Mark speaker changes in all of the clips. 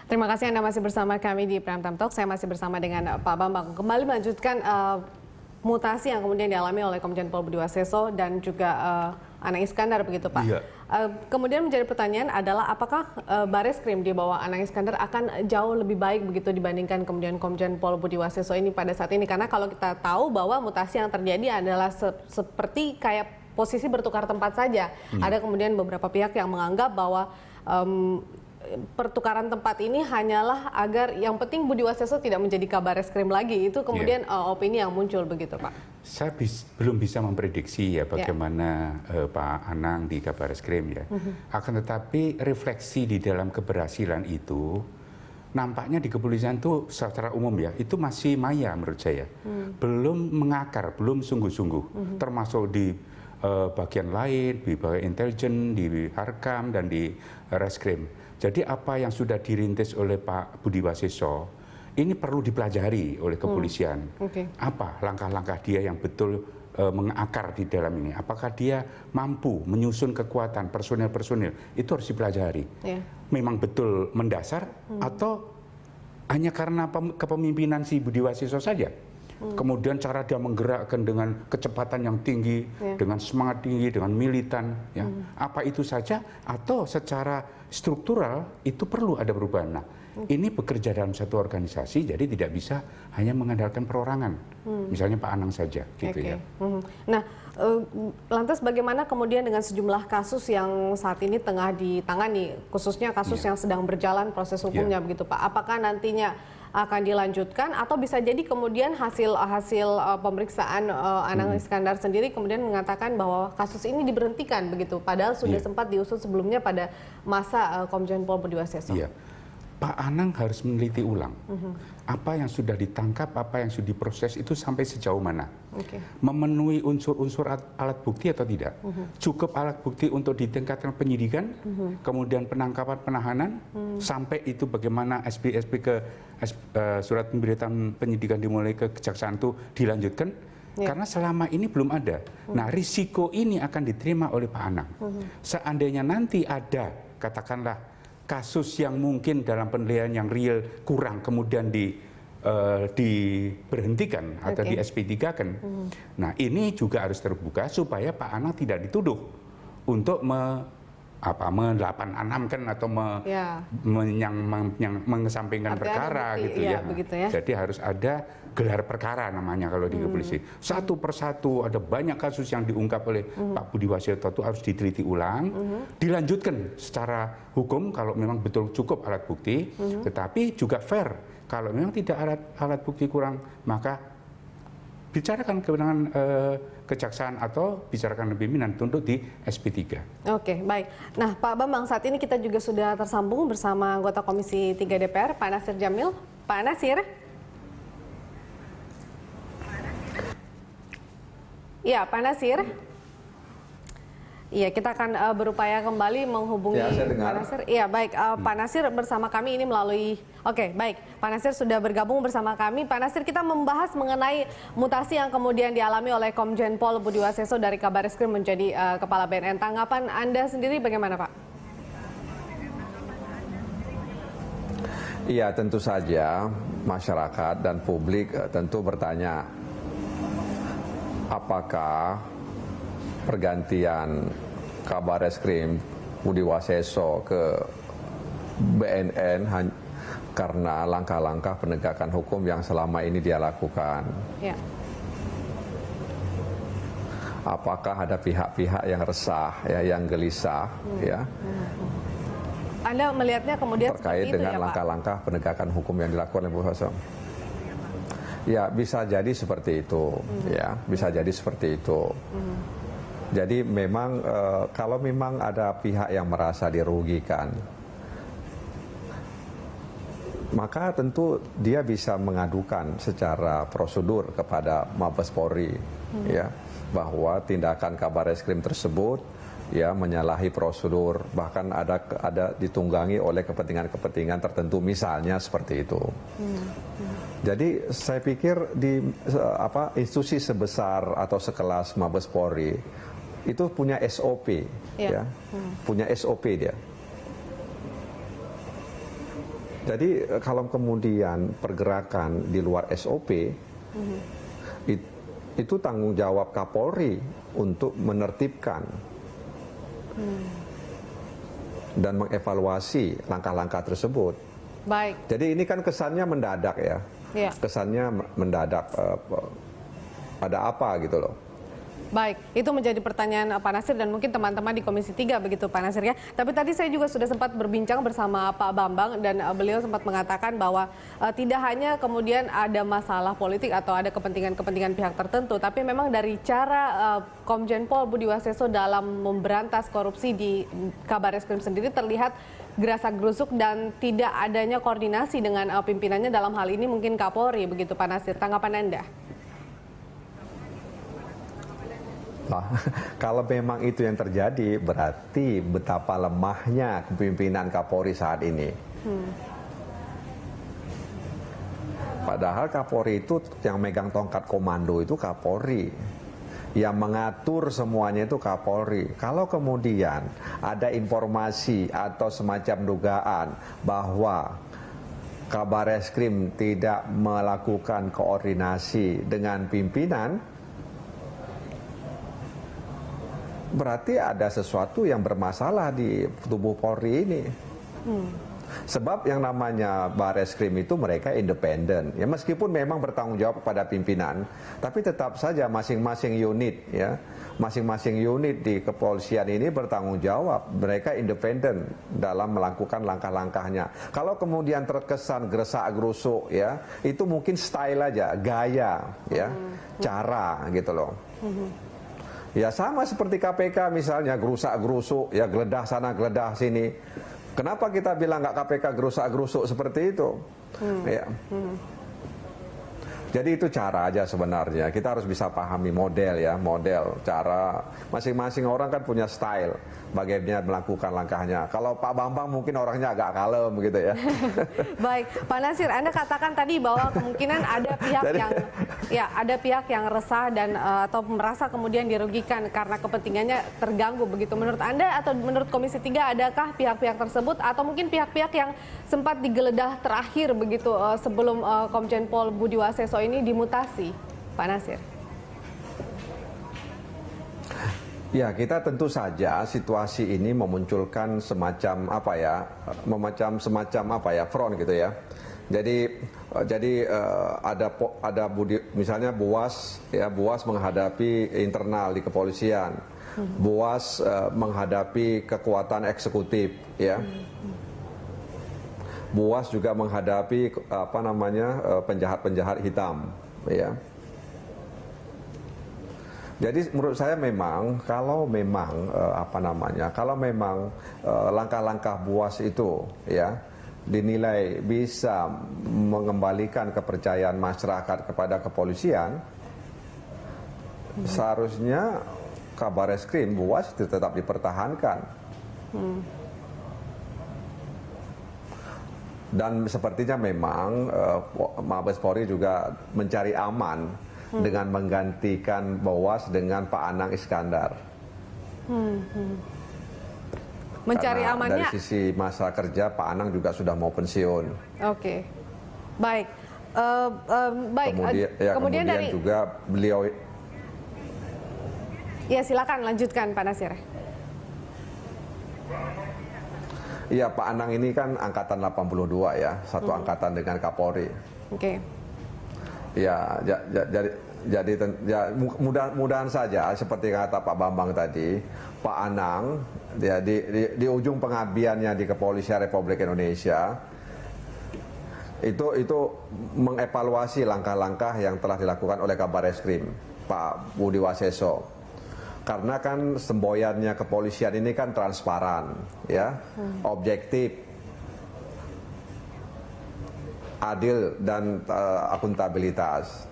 Speaker 1: Terima kasih Anda masih bersama kami di Prime Time Talk. Saya masih bersama dengan Pak Bambang. Kembali melanjutkan mutasi yang kemudian dialami oleh Komjen Pol Budi Waseso dan juga Anang Iskandar, begitu Pak.
Speaker 2: Iya.
Speaker 1: Kemudian menjadi pertanyaan adalah apakah Bareskrim di bawah Anang Iskandar akan jauh lebih baik begitu dibandingkan kemudian Komjen Pol Budi Waseso ini pada saat ini? Karena kalau kita tahu bahwa mutasi yang terjadi adalah seperti kayak posisi bertukar tempat saja. Ada kemudian beberapa pihak yang menganggap bahwa pertukaran tempat ini hanyalah agar yang penting Budi Waseso tidak menjadi Kabareskrim lagi. Itu kemudian opini yang muncul begitu, Pak.
Speaker 2: Saya belum bisa memprediksi ya bagaimana Pak Anang di Kabareskrim ya. Akan tetapi refleksi di dalam keberhasilan itu nampaknya di kepolisian itu secara umum ya itu masih maya menurut saya. Belum mengakar, belum sungguh-sungguh. Termasuk di bagian lain, di bagian intelijen, di Harkam dan di Reskrim. Jadi apa yang sudah dirintis oleh Pak Budi Waseso ini perlu dipelajari oleh kepolisian. Apa langkah-langkah dia yang betul mengakar di dalam ini? Apakah dia mampu menyusun kekuatan personil-personil? Itu harus dipelajari. Memang betul mendasar atau hanya karena kepemimpinan si Budi Waseso saja? Kemudian cara dia menggerakkan dengan kecepatan yang tinggi, dengan semangat tinggi, dengan militan, ya. Apa itu saja atau secara struktural itu perlu ada perubahan. Nah, ini bekerja dalam satu organisasi, jadi tidak bisa hanya mengandalkan perorangan. Misalnya Pak Anang saja, gitu ya.
Speaker 1: Nah, lantas bagaimana kemudian dengan sejumlah kasus yang saat ini tengah ditangani, khususnya kasus yang sedang berjalan proses hukumnya, begitu Pak? Apakah nantinya akan dilanjutkan atau bisa jadi kemudian hasil pemeriksaan Anang Iskandar sendiri kemudian mengatakan bahwa kasus ini diberhentikan begitu, padahal sudah sempat diusut sebelumnya pada masa Komjen Pol Budi Waseso.
Speaker 2: Pak Anang harus meneliti ulang apa yang sudah ditangkap, apa yang sudah diproses itu sampai sejauh mana, memenuhi unsur-unsur alat bukti atau tidak, cukup alat bukti untuk ditingkatkan penyidikan, kemudian penangkapan, penahanan, sampai itu bagaimana SP ke surat pemberitahuan penyidikan dimulai ke kejaksaan itu dilanjutkan, karena selama ini belum ada. Nah, risiko ini akan diterima oleh Pak Anang. Seandainya nanti ada, katakanlah kasus yang mungkin dalam penilaian yang real kurang kemudian diberhentikan atau di SP3 kan. Nah, ini juga harus terbuka supaya Pak Anang tidak dituduh untuk mendelapan-anamkan atau mengesampingkan perkara gitu ya. Jadi harus ada gelar perkara namanya kalau di kepolisian. Satu persatu ada banyak kasus yang diungkap oleh Pak Budi Waseso itu harus diteliti ulang, dilanjutkan secara hukum kalau memang betul cukup alat bukti, tetapi juga fair kalau memang tidak alat bukti kurang, maka bicarakan kewenangan kejaksaan atau bicarakan pimpinan untuk di SP3.
Speaker 1: Oke, baik. Nah, Pak Bambang, saat ini kita juga sudah tersambung bersama anggota Komisi 3 DPR, Pak Nasir Jamil. Pak Nasir? Iya, Pak Nasir. Iya, kita akan berupaya kembali menghubungi Pak Nasir. Iya, baik. Pak Nasir bersama kami ini melalui... Oke, baik. Pak Nasir sudah bergabung bersama kami. Pak Nasir, kita membahas mengenai mutasi yang kemudian dialami oleh Komjen Pol Budi Waseso dari Kabareskrim menjadi Kepala BNN. Tanggapan Anda sendiri bagaimana, Pak?
Speaker 3: Iya, tentu saja masyarakat dan publik tentu bertanya, apakah pergantian Kabareskrim Budi Waseso ke BNN karena langkah-langkah penegakan hukum yang selama ini dia lakukan. Apakah ada pihak-pihak yang resah, ya, yang gelisah, ya?
Speaker 1: Anda melihatnya kemudian
Speaker 3: terkait dengan langkah-langkah penegakan hukum yang dilakukan oleh Budi Waseso. Ya, bisa jadi seperti itu, ya, bisa jadi seperti itu. Jadi memang kalau memang ada pihak yang merasa dirugikan, maka tentu dia bisa mengadukan secara prosedur kepada Mabes Polri, ya, bahwa tindakan Kabareskrim tersebut ya menyalahi prosedur, bahkan ada ditunggangi oleh kepentingan-kepentingan tertentu, misalnya seperti itu. Jadi saya pikir di institusi sebesar atau sekelas Mabes Polri itu punya SOP, punya SOP dia. Jadi kalau kemudian pergerakan di luar SOP, itu tanggung jawab Kapolri untuk menertibkan dan mengevaluasi langkah-langkah tersebut.
Speaker 1: Baik.
Speaker 3: Jadi ini kan kesannya mendadak ya, kesannya mendadak, ada apa gitu loh.
Speaker 1: Baik, itu menjadi pertanyaan Pak Nasir dan mungkin teman-teman di Komisi 3 begitu Pak Nasir ya. Tapi tadi saya juga sudah sempat berbincang bersama Pak Bambang dan beliau sempat mengatakan bahwa tidak hanya kemudian ada masalah politik atau ada kepentingan-kepentingan pihak tertentu, tapi memang dari cara Komjen Pol Budi Waseso dalam memberantas korupsi di Kabareskrim sendiri terlihat gerasak-gerusuk dan tidak adanya koordinasi dengan pimpinannya dalam hal ini mungkin Kapolri begitu Pak Nasir. Tanggapan Anda?
Speaker 3: Nah, kalau memang itu yang terjadi, berarti betapa lemahnya kepemimpinan Kapolri saat ini. Padahal Kapolri itu yang megang tongkat komando itu Kapolri. Yang mengatur semuanya itu Kapolri. Kalau kemudian ada informasi atau semacam dugaan bahwa Kabareskrim tidak melakukan koordinasi dengan pimpinan, berarti ada sesuatu yang bermasalah di tubuh Polri ini. Sebab yang namanya Bareskrim itu mereka independen. Ya meskipun memang bertanggung jawab kepada pimpinan, tapi tetap saja masing-masing unit ya, masing-masing unit di kepolisian ini bertanggung jawab. Mereka independen dalam melakukan langkah-langkahnya. Kalau kemudian terkesan geresak-gerusuk ya, itu mungkin style aja, gaya ya, cara gitu loh. Ya sama seperti KPK misalnya, gerusak-gerusuk, ya geledah sana, geledah sini. Kenapa kita bilang nggak KPK gerusak-gerusuk seperti itu? Ya. Jadi itu cara aja sebenarnya. Kita harus bisa pahami model ya, model, cara. Masing-masing orang kan punya style bagaimana melakukan langkahnya. Kalau Pak Bambang mungkin orangnya agak kalem gitu ya.
Speaker 1: Baik, Pak Nasir, Anda katakan tadi bahwa kemungkinan ada pihak ada pihak yang resah dan atau merasa kemudian dirugikan karena kepentingannya terganggu begitu. Menurut Anda atau menurut Komisi 3 adakah pihak-pihak tersebut atau mungkin pihak-pihak yang sempat digeledah terakhir begitu sebelum Komjen Pol Budi Waseso ini dimutasi, Pak Nasir?
Speaker 3: Ya, kita tentu saja situasi ini memunculkan semacam front gitu ya. Jadi ada misalnya BUAS ya, BUAS menghadapi internal di kepolisian. BUAS menghadapi kekuatan eksekutif ya. BUAS juga menghadapi penjahat-penjahat hitam ya. Jadi menurut saya memang kalau memang langkah-langkah BUAS itu ya dinilai bisa mengembalikan kepercayaan masyarakat kepada kepolisian, seharusnya Kabareskrim BUAS itu tetap dipertahankan. Dan sepertinya memang Mabes Polri juga mencari aman dengan menggantikan BUAS dengan Pak Anang Iskandar.
Speaker 1: Mencari
Speaker 3: karena
Speaker 1: amannya
Speaker 3: dari sisi masa kerja Pak Anang juga sudah mau pensiun.
Speaker 1: Oke. Baik. Baik.
Speaker 3: Kemudian dari juga beliau.
Speaker 1: Ya silakan lanjutkan Pak Nasir.
Speaker 3: Iya, Pak Anang ini kan angkatan 82 ya, satu angkatan dengan Kapolri.
Speaker 1: Oke.
Speaker 3: Ya, jadi mudah-mudahan saja seperti kata Pak Bambang tadi, Pak Anang ya, di ujung pengabdiannya di Kepolisian Republik Indonesia itu mengevaluasi langkah-langkah yang telah dilakukan oleh Kabareskrim Pak Budi Waseso. Karena kan semboyannya kepolisian ini kan transparan, ya, objektif, adil dan akuntabilitas.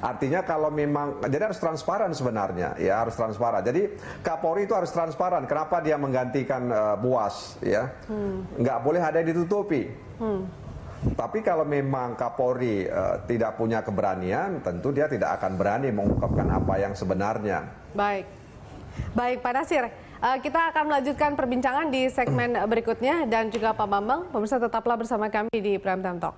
Speaker 3: Artinya kalau memang, jadi harus transparan sebenarnya, ya harus transparan. Jadi Kapolri itu harus transparan. Kenapa dia menggantikan BUAS, ya? Nggak boleh ada yang ditutupi. Tapi kalau memang Kapolri tidak punya keberanian, tentu dia tidak akan berani mengungkapkan apa yang sebenarnya.
Speaker 1: Baik, baik Pak Nasir. Kita akan melanjutkan perbincangan di segmen berikutnya dan juga Pak Bambang, pemirsa tetaplah bersama kami di Prime Time Talk.